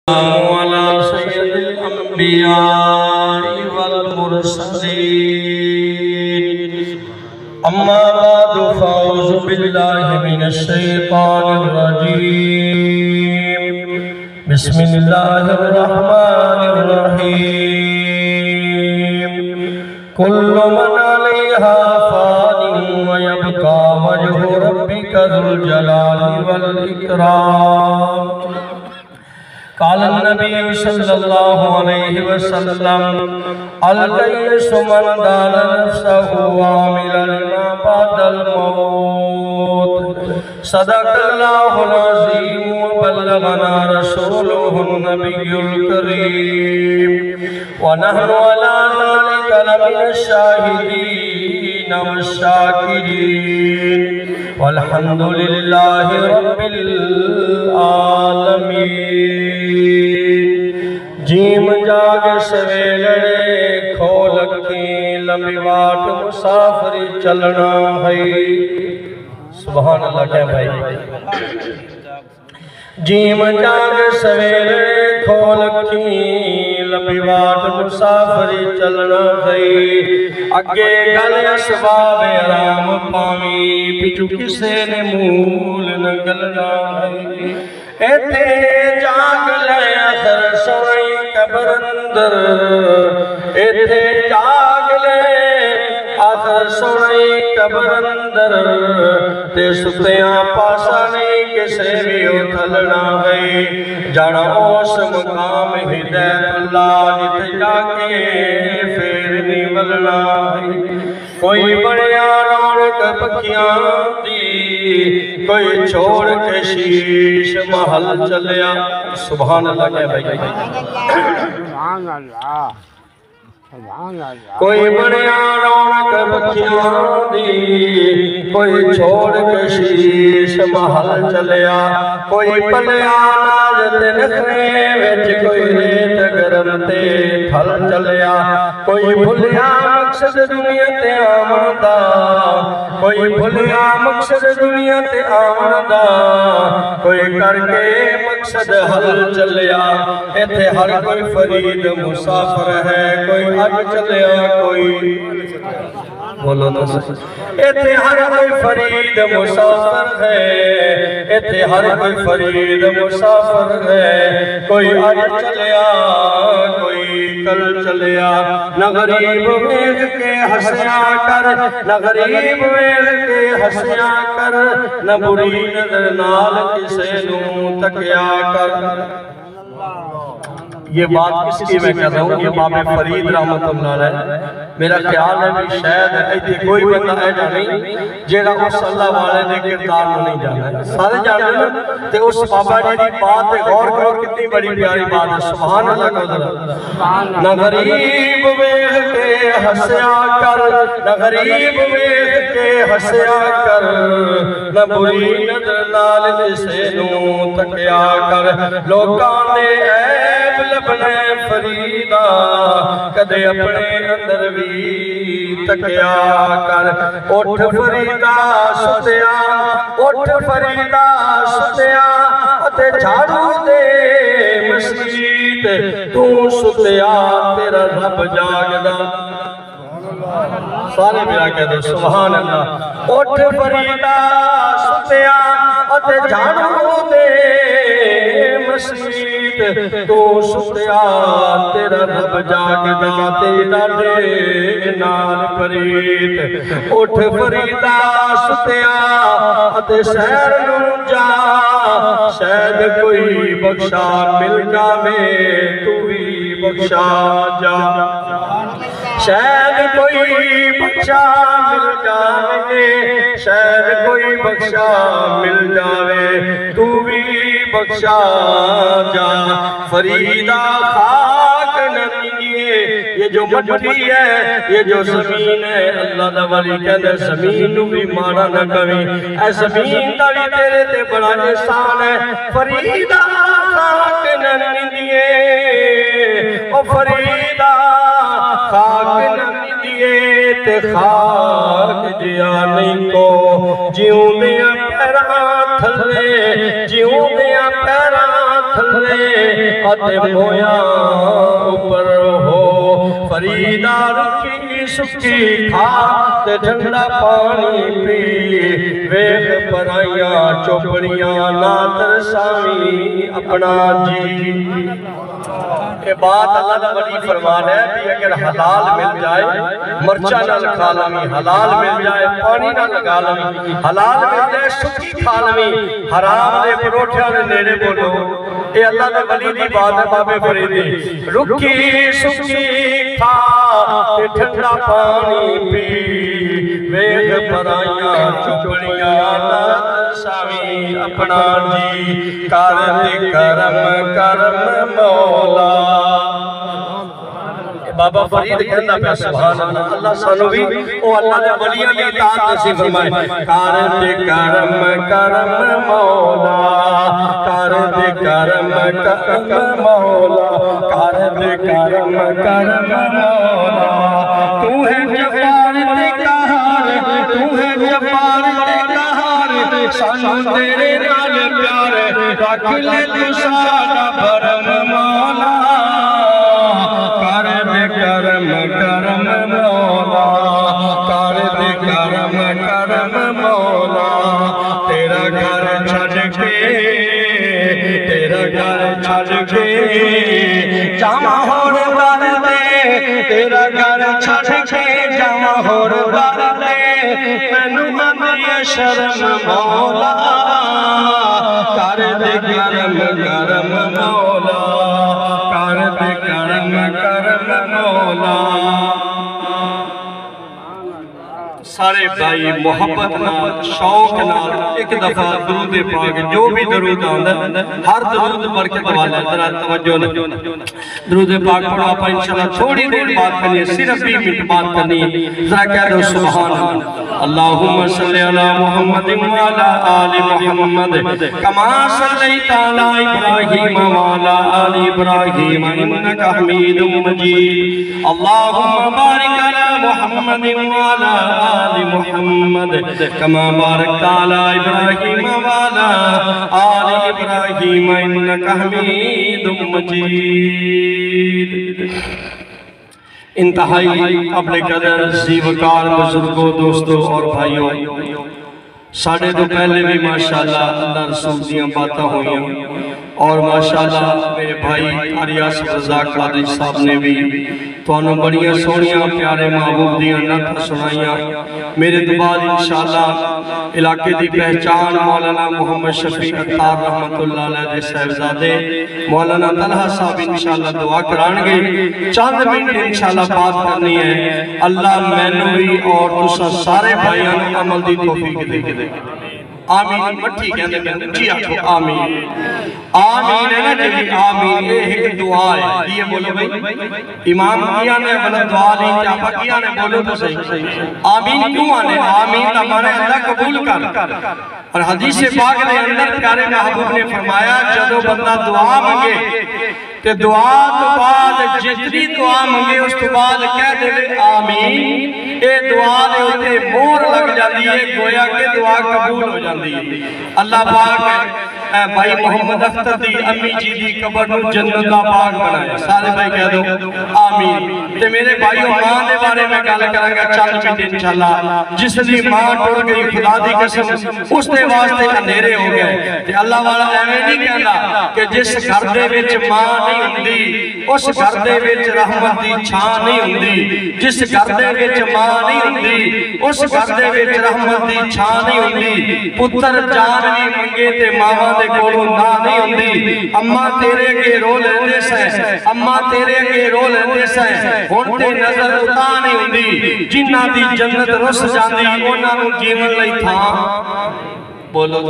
على سيد الأنبياء والمرسلين أما بعد فأعوذ بالله من الشيطان الرجيم بسم الله الرحمن الرحيم كل من عليها فان ويبقى وجه ربك ذو الجلال والإكرام قال النبي صلى الله عليه وسلم الكيس من دان نفسه وعمل لما بعد الموت صدق الله العظيم وبلغنا رسوله النبي الكريم ونحن على ذلك لمن الشاهدين والشاكرين والحمد لله رب العالمين جیم جاگ سویلڑے کھول اکھیں لمبی واٹ مسافری چلنا ہے سبحان اللہ کہہ بھائی جیم جاگ سویلڑے کھول اکھیں لمبی واٹ مسافری چلنا ہے اگے گل اسباب آرام پاویں پچھو کسے نے مول نہ گلنا ہے ایتھے جاگ لے اثر سوئی قبر اندر ایتھے جاگ لے اثر سوئی قبر اندر تے ستیاں پاسا نہیں کسے بھی اتھلنا ہے جانا اس مقام ہدایت اللہ جتے جا کے پھر نہیں بلنا ہے کوئی بڑیا رونق پکیاں دی کوئی چھوڑ کے شیش محل چلیا سبحان اللہ کہہ بھائی سبحان اللہ کوئی بڑیا رونق پکیاں دی کوئی چھوڑ کے شیش محل چلیا کوئی پلیا ناجت نخرے ویچ کوئی ریت گرم تے تھل چلیا کوئی بھلیا مقصد دنیا تے آمدہ کوئی بھلیا مقصد دنیا تے آمدہ کوئی کر کے مقصد حل چلیا ایتھے ہر کوئی فرید مسافر ہے کوئی آج چلیا کوئی بولو تو ایتھے ہر کوئی فرید مسافر ہے ایتھے ہر کوئی فرید مسافر ہے کوئی آج چلیا کوئی کل چلیا نہ غریب ویغ کے ہسیا کر نہ غریب ویغ کے ہسیا کر نہ بری نظر نال کسے نوں تکیا کر یہ بات کس کی میں کہہ رہا ہوں یہ باب فرید رحمت اللہ علیہ میرا خیال ہے بھی شاید ایتھے کوئی بندہ ایجا نہیں جیڑا اس اللہ والے نے کردار میں نہیں جانا ہے سارے جانے نا تے اس بابا جی دی بات غور کرو کتنی بڑی پیاری بات ہے سبحان اللہ کا ذرا نہ غریب ویغ کے ہسیا کر نہ غریب ویغ کے ہسیا کر نہ بری نظر نال کسے نوں تکیا کر لوکاں نے عیب لبنے فریدہ کدے اپنے اندر بھی تکیا کر اٹھ فریدہ ستیا اٹھ فریدہ ستیا اتے جھاڑو دے مسجد تو ستیا تیرا رب جاگدا سارے میرا کہہ دو سبحان اللہ اٹھ فریدہ ستیا اتے جھاڑو دے مسجد تو ستیا تیرا رب جاگدا تیرا دے نال فرید اٹھ فریدہ ستیا اتے سیر نوں جا شاید کوئی بخشا مل جاوے تو بھی بخشا جا شاید کوئی بخشا مل جاوے شاید کوئی بخشا مل جاوے تو بھی بخشا جا فریدہ خاک نہ دیئے یہ جو مٹی ہے یہ جو زمین ہے اللہ دا ولی کہنے زمین نو بھی مارا نہ کبھی اے زمین دا بھی تیرے تے بڑا احسان ہے فریدہ خاک نہ دیئے او فریدہ خاک نہ دیئے تے خاک جیا نہیں کو جیوں دیا پیرا تھلے جیوں دیا پیرا تھلے اتے مویاں اوپر ہو فریدا رکھی سکی کھا تے ٹھنڈا پانی پی ویخ پرائیاں چوپڑیاں نہ ترساویں اپنا جی یہ بات اللہ نے بڑی فرمان ہے کہ اگر حلال مل جائے مرچہ نہ لکھا لمی حلال مل جائے پانی نہ لگا لمی حلال مل جائے سکی کھا لمی حرام دے پروٹھیاں نے نیڑے بولو اے اللہ نے بڑی دی بات ہے بابے فریدی رکھی سکی کھا تے ٹھنڈا پانی پی ویخ پرائیاں چپڑیاں نہ ترساویں اپنا جی کارت کرم کرم مولا بابا فرید کہنا پہ سبحان اللہ اللہ سانو بھی او اللہ نے ولیاں کی اطاعت نصیب فرمائے کارت کرم کرم مولا کارت کرم کرم مولا کارت کرم کرم مولا تو ہے جبار تے قہار تو ہے جبار تے قہار سانو تیرے نال پیار رکھ لے تو سارا بھرم مولا کرم کرم مولا کارت کرم کرم مولا تیرا گھر چھڑ کے تیرا گھر چھڑ کے جامع ہور بار دے تیرا گھر چھڑ کے جامع ہور بار دے مینوں مندی شرم مولا کارت کرم کرم مولا کارت کرم کرم مولا سارے بھائی محبت نال شوق نال ایک دفعہ درود پاک جو بھی درود آندا ہر درود برکت والا ذرا توجہ نہ درود پاک پڑھو آپ انشاءاللہ تھوڑی دیر بات کرنی ہے صرف 20 منٹ بات کرنی ہے ذرا کہہ دو سبحان اللہ اللہم صلی علی محمد وعلی آل محمد کما صلیت علی ابراہیم وعلی آل ابراہیم انک حمید مجید اللہم بارک علی محمد وعلی آل محمد کما بارکت علی ابراہیم وعلی آل ابراہیم انک حمید مجید انتہائی اپنے قدر زیوکار بزرگوں دوستوں اور بھائیوں ساڑھے تو پہلے بھی ماشاءاللہ اللہ رسول دیاں باتاں ہوئیں اور ماشاءاللہ میرے بھائی آریاس رضا قادری صاحب نے بھی تو انہوں بڑیاں سونیاں پیارے محبوب دیاں نتھا سنائیاں میرے دباد انشاءاللہ علاقے دی پہچان مولانا محمد شفیع اتار رحمت اللہ علیہ دے صاحبزادے مولانا طلحہ صاحب انشاءاللہ دعا کرانگے چاند منٹ انشاءاللہ بات کرنی ہے اللہ مینوی اور تسا سارے بھائیاں عمل دی توفیق دے آمین مٹھی کہنے میں جی آکھو آمین آمین ہے نا جی آمین یہ ایک دعا ہے یہ بولو بھئی امام کیا نے بلد دعا نہیں چاپا کیا نے بولو تو صحیح آمین کیوں آنے آمین تمہارے اللہ قبول کر اور حدیث پاک نے اندر پیارے محبوب نے فرمایا جدو بندہ دعا مانگے کہ دعا تو بعد جتنی دعا مانگے اس تو بعد کہہ دے آمین اے دعا دے ہوتے مور لگ جاتی ہے گویا کہ دعا قبول ہو جاتی ہے اللہ پاک اے بھائی محمد اختر دی امی جی دی قبر نو جنت دا باغ بنائے سارے بھائی کہہ دو آمین تے میرے بھائیوں ماں دے بارے میں گل کریں گا چل منٹ انشاءاللہ جس دی ماں ٹر گئی خدا دی قسم اس دے واسطے اندھیرے ہو گئے تے اللہ والا ایویں نہیں کہندا کہ جس گھر دے وچ ماں نہیں ہوندی اس گھر دے وچ رحمت دی چھاں نہیں ہوندی جس گھر دے وچ ماں نہیں ہوندی اس گھر دے وچ رحمت دی چھاں نہیں ہوندی پتر جان نہیں منگے تے ماواں دے کولوں نہ نہیں ہوندی اماں تیرے کے رو لیندے سیں اماں تیرے کے رو لیندے سیں ہن تے نظر اتا نہیں ہوندی جنہاں دی جنت رس جاندی انہاں نوں جیون لئی تھاں بولو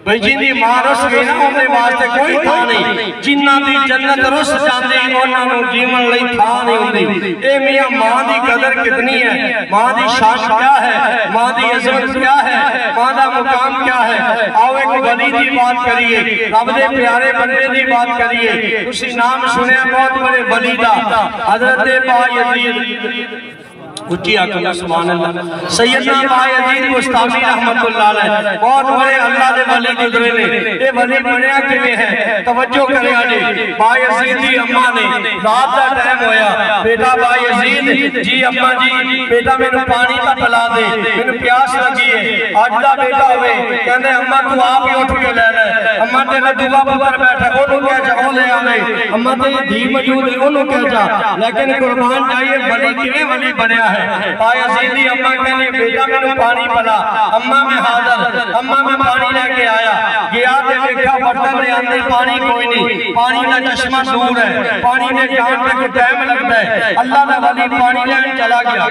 بھئی جن دی ماں رس گئی نا انہوں نے واسطے کوئی تھا نہیں جنہاں دی جنت رس جاندی انہاں نوں جیون لئی تھا نہیں ہوندی اے میاں ماں دی قدر کتنی ہے ماں دی شان کیا ہے ماں دی عظمت کیا ہے ماں دا مقام کیا ہے آؤ ایک ولی دی بات کریے رب دے پیارے بندے دی بات کریے اسی نام سنے بہت بڑے ولی دا حضرت با یزید اچھی آکھنا سبحان اللہ۔ سیدنا بایزید بستامی رحمت اللہ علیہ بہت بڑے اللہ دے ولی گزرے نے، یہ ولی بنیا کیویں ہے توجہ کرے آجے۔ بایزید دی اماں نے رات دا ٹائم ہویا، بیٹا بایزید جی اماں جی بیٹا میں نے پانی تا پلا دے، میں نے پیاس لگی ہے۔ آج دا بیٹا ہوئے کہندے اماں تو آپ ہی اٹھ کے لے لے، اماں تیرے دعا پتر بیٹھا انہوں کہہ جا وہ لے آئے، اماں تیرے دھی موجود ہے انہوں کہہ جا، لیکن قربان جائیے ولی کیویں ولی بنیا ہے۔ بایزید دی اماں کہنے بیٹا میں نے پانی پلا، اماں میں حاضر، اماں میں پانی لے کے آیا، گیا تے دیکھا برتن دے اندر پانی کوئی نہیں، پانی کا چشمہ دور ہے، پانی نے جان تک ٹائم لگتا ہے، اللہ دا ولی پانی لین چلا گیا۔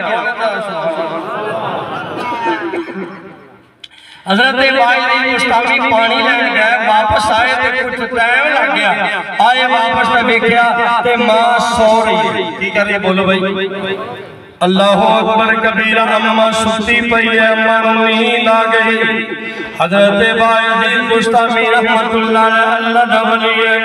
حضرت بایزید بستامی پانی لین گئے، واپس آئے تے کچھ ٹائم لگ گیا، آئے واپس تے دیکھیا تے ماں سو رہی ہے، کی کر رہے بولو بھائی؟ اللہ اکبر کبیرہ، اماں سستی پئی ہے، اماں نیند آ گئی۔ حضرت بایزید بستامی رحمت اللہ علیہ اللہ دا ولی ہے،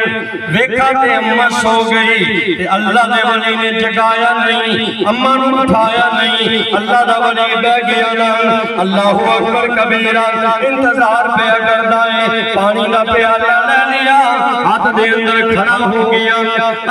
ویکھا تے اماں سو گئی تے اللہ دے ولی نے جگایا نہیں، اماں نو اٹھایا نہیں، اللہ دا ولی بہ گیا نا۔ اللہ اکبر کبیرہ، انتظار پہ کردا ہے، پانی دا پیالہ لے لیا، ہاتھ دے اندر کھڑا ہو گیا،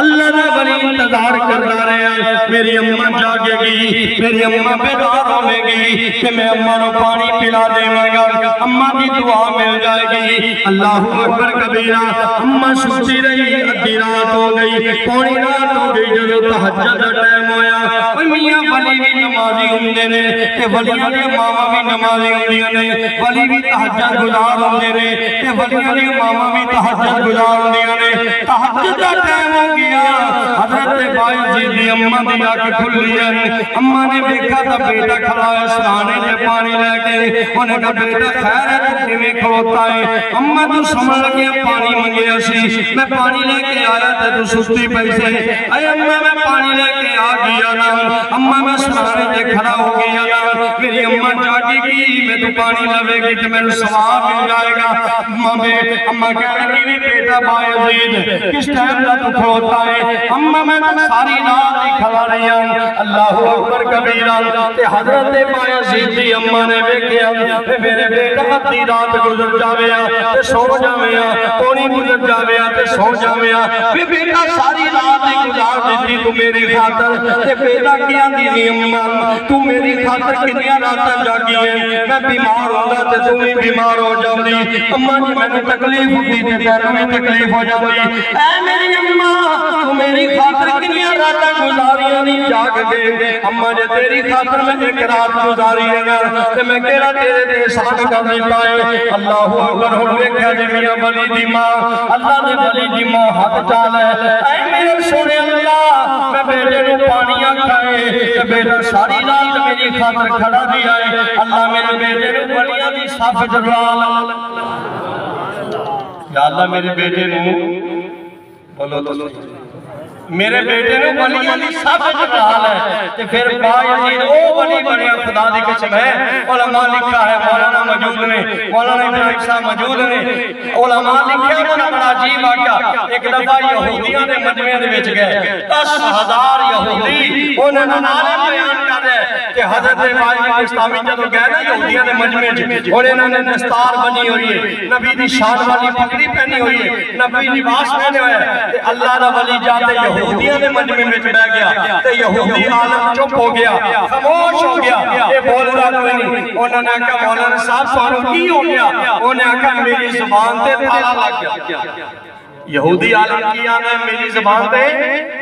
اللہ دا ولی انتظار کردا رہا، میری اماں جاگے گی، میری اماں بیدار ہوے گی کہ میں اماں نو پانی پلا دیواں گا، اماں کی دعا مل جائے گی۔ اللہ اکبر کبیرہ، اماں سوتی رہی، ادھی رات ہو گئی، پوری رات ہو گئی، جو تہجد دا ٹائم ہویا، میاں ولی بھی نمازی ہوندے نے تے ولیاں دی ماواں بھی نمازی ہوندیاں نے، ولی بھی تہجد گزار ہوندے نے تے ولیاں دی ماواں بھی تہجد گزار ہوندیاں نے۔ تہجد دا ٹائم ہو گیا، حضرت بایزید دی اماں دی آنکھ کھلی ہے، اماں نے دیکھا تا بیٹا کھڑا ہے سرانے تے پانی لے کے، انہیں کہا بیٹا خیر ہے تو کیویں کھڑوتا ہے؟ اماں تو سمجھ لگیا پانی منگیا سی، میں پانی لے کے آیا تے تو سستی پئی سے، اے اماں میں پانی لے کے آ گیا نا، اماں میں سرانے تے کھڑا ہو گیا نا، میری اماں جاگی کی میں تو پانی لوے گی تے میرے ثواب مل جائے گا۔ اماں کہہ لگی بھی بیٹا بایزید کس ٹائم دا تو کھڑوتا ہے؟ اماں میں ساری رات ہی کھڑا رہی ہوں۔ اللہ اکبر کبیرہ، تے حضرت بایزید دی اماں نے ویکھیا میرے بیٹا ادھی رات گزر جاویا تے سو جاویا، پونی گزر جاویا تے سو جاویا، بیٹا ساری رات ہی گزار دیتی تو میری خاطر، تے بیٹا کیا دی اماں تو میری خاطر کنیاں راتاں جاگی ہیں، میں بیمار ہوگا تے تم بھی بیمار ہو جاندی، اماں جی میں نے تکلیف ہوتی تے تینوں بھی تکلیف ہو جاندی، اے میری اماں تو میری خاطر کنیاں راتاں گزاریاں نہیں جاگ گئے، اماں جے تیری خاطر میں ایک رات گزاری ہے نا تے میں کہہ رہا تیرے دے ساتھ کا نہیں پائے۔ اللہ اکبر ہن ویکھیا جے میاں ولی دی ماں، اللہ دے ولی دی ماں ہاتھ چال ہے، اے میرے سونے اللہ میں بیٹے نو پانی کھائے تے بیٹا ساری رات میری خاطر کھڑا دی آئے، اللہ میرے بیٹے نو ولیاں دی صف جلال، یا اللہ میرے بیٹے نو بولو تو میرے بیٹے نو ولیاں دی صف جلال ہے، تے پھر بایزید او ولی بنیا خدا دی قسم ہے۔ علماء لکھا ہے، مولانا موجود نے، مولانا ابراہیم صاحب موجود نے، علماء لکھا ہے بڑا عجیب واقعہ، ایک دفعہ یہودیاں دے مجمع دے وچ گئے، 10,000 یہودی انہاں نال بیان کر رہے کہ حضرت بایزید بستامی جدوں گئے نا یہودیاں دے مجمع وچ، اور انہاں نے دستار بنی ہوئی ہے، نبی دی شان والی پگڑی پہنی ہوئی ہے، نبی لباس پہنے ہوئے ہیں، تے اللہ دا ولی جاتے یہودیاں دے مجمع میں بیٹھ گیا تے یہودی عالم چپ ہو گیا، خاموش ہو گیا، یہ بول رہا کوئی نہیں۔ انہوں نے کہا مولانا صاحب سانو کی ہو گیا؟ انہوں نے کہا میری زبان تے تالا لگ گیا۔ یہودی عالم کی آنا ہے میری زبان تے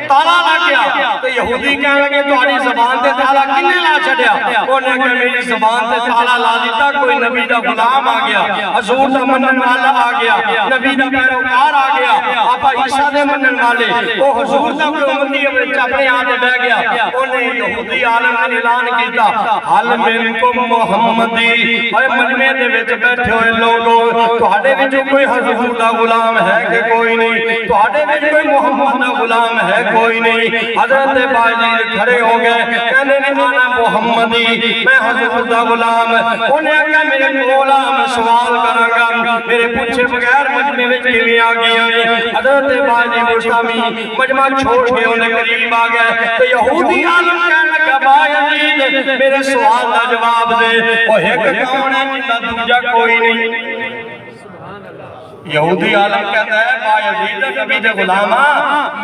تالا لگ گیا، تو یہودی کہنے لگے تمہاری زبان تے تالا کنے لا چھڈیا؟ انہوں نے کہا میری زبان تے تالا لا دیتا، کوئی نبی دا غلام آ گیا، حضور دا منن والا آ گیا، نبی دا پیروکار آ گیا، آپا عیسیٰ دے منن والے، وہ حضور دا امتی اپنے آنے بہ گیا۔ انہیں یہودی عالم نے اعلان کیتا حل منکم محمدی، اے مجمع دے وچ بیٹھے ہوئے لوگوں تہاڈے وچ کوئی حضور دا غلام ہے کہ کوئی نہیں؟ تہاڈے وچ کوئی محمد دا غلام ہے کوئی نہیں؟ حضرت بایزید کھڑے ہو گئے، کہنے نے آنا محمدی، میں حضور دا غلام۔ انہیں کہا میرے مولا میں سوال کراں گا، میرے پوچھے بغیر مجمع وچ کیویں آ گیا ہے؟ حضرت بایزید باجی مستامی مجمع چھوڑ کے انہیں قریب آ گئے تو یہودی عالم کہنے لگا بایزید میرے سوال کا جواب دے وہ ایک کون ہے جنہ دوجہ کوئی نہیں یہودی عالم کہتا ہے بایزید نبی دے غلامہ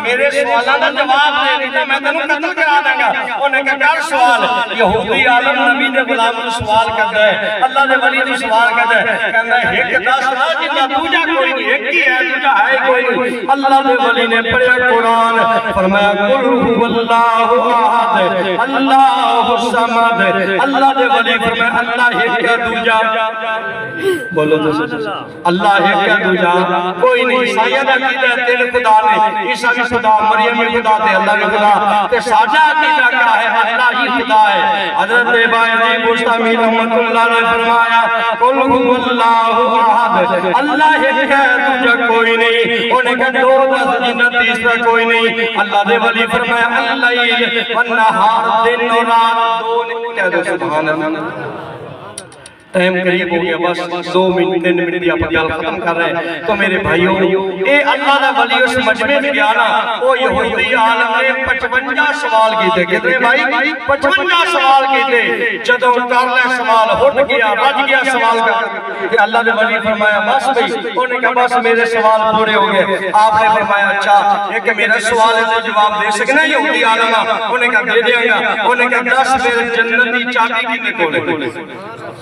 میرے سوالہ کا جواب دے دیتا میں تنوں قتل کرا دیں گا انہیں کہا کر سوال یہودی عالم نبی دے غلام تو سوال کرتا ہے اللہ دے ولی تو سوال کرتا ہے کہتا ہے ایک دس نا جنہ دوجہ کوئی نہیں ایک ہی ہے دوجہ ہے کوئی نہیں اللہ دے ولی نے پڑھا قرآن فرمایا قل هو اللہ احد اللہ الصمد اللہ دے ولی فرمایا اللہ ایک ہے دوجہ بولو تو اللہ ایک ہے دوجہ کوئی نہیں عیسائیہ دا عقیدہ ہے تیرے خدا نے عیسیٰ بھی خدا مریم بھی خدا تے اللہ بھی خدا تے ساجہ عقیدہ کیا ہے اللہ ہی خدا ہے حضرت بایزید بستامی رحمت اللہ نے فرمایا قل هو اللہ احد اللہ ایک ہے دوجہ کوئی نہیں انہیں کہا دو دس جنہ تیسرا کوئی نہیں اللہ دے ولی فرمایا اللیل والنہار دن اور رات دو نہیں کہہ دو سبحان اللہ ٹائم قریب ہو گیا بس 2 منٹ 3 منٹ یا پتیال ختم کر رہے ہیں تو میرے بھائیوں اے اللہ دا ولی اس مجمع میں گیا نا وہ یہودی عالم نے 55 سوال کیتے کتنے بھائی 55 سوال کیتے جدوں کر لے سوال ہٹ گیا رج گیا سوال کر کہ اللہ دے ولی فرمایا بس بھئی انہیں کہا بس میرے سوال پورے ہو گئے آپ نے فرمایا اچھا ایک میرا سوال ہے تو جواب دے سکنا یہودی عالم انہیں کہا دے دیں گا انہیں کہا 10 میرے جنتی چابی کنے کولے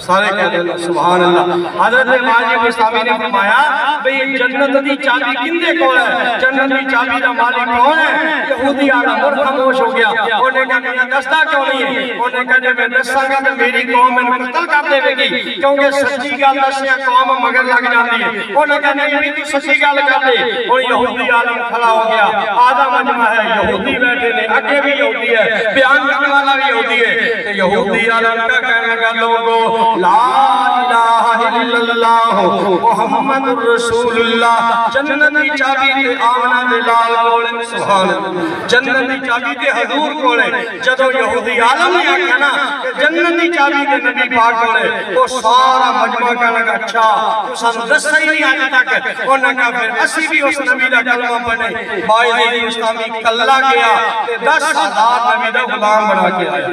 سارے کہتے ہیں سبحان اللہ حضرت باجی مستامی نے فرمایا بھئی جنت دی چابی کندے کون ہے جنت دی چابی دا مالک کون ہے یہودی عالم اور خاموش ہو گیا انہیں کہا میرا دستہ کیوں نہیں ہے انہیں کہا جب میں دستہ گا تو میری قوم میں قتل کر دے گی کیونکہ سچی گال دستیاں قوم مگر لگ جاتی ہے انہیں کہا نہیں تو سچی گال کر دے اور یہودی عالم کھڑا ہو گیا آدھا مجمع ہے یہودی بیٹھے نے اگے بھی یہودی ہے بیان کرنے والا بھی یہودی ہے تو یہودی عالم کا کہنے لگا لوگوں لا الہ الا اللہ محمد رسول اللہ جنتی چابی تے آمنہ دلال کولے سبحان اللہ جنتی چابی تے حضور کولے جدو یہودی عالم نے آکھا نا کہ جنتی چابی تے نبی پاک کولے وہ سارا مجمع کا لگا اچھا اس ہم دس صحیح نہیں آنے تک انہوں نے کہا پھر اسی بھی اس نبی دا کلمہ پڑھنے بایزید مستامی کلہ گیا 10,000 نبی دا غلام بنا کے آیا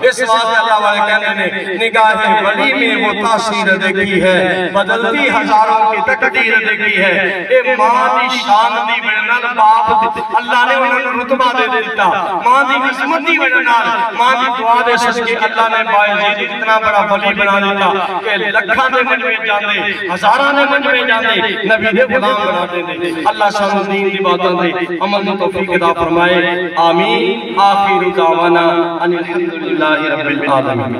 اس بات اللہ والے کہنے نے نگاہ ولی میں وہ تاثیر دیکھی ہے بدلتی ہزاروں کی تقدیر دیکھی ہے اے ماں دی شان دی وجنال باپ اللہ نے انہوں رتبہ دے دیتا ماں دی عظمت دی وجنال ماں دی دعا دے سکے اللہ نے بایزید اتنا بڑا ولی بنا دیتا کہ لکھاں دے مجمع جاندے ہزاراں دے مجمع جاندے نبی دے غلام بنا دے اللہ سانو دین دی باتاں دے عمل میں توفیق عطا فرمائے آمین آخر دعوانا ان الحمدللہ رب العالمین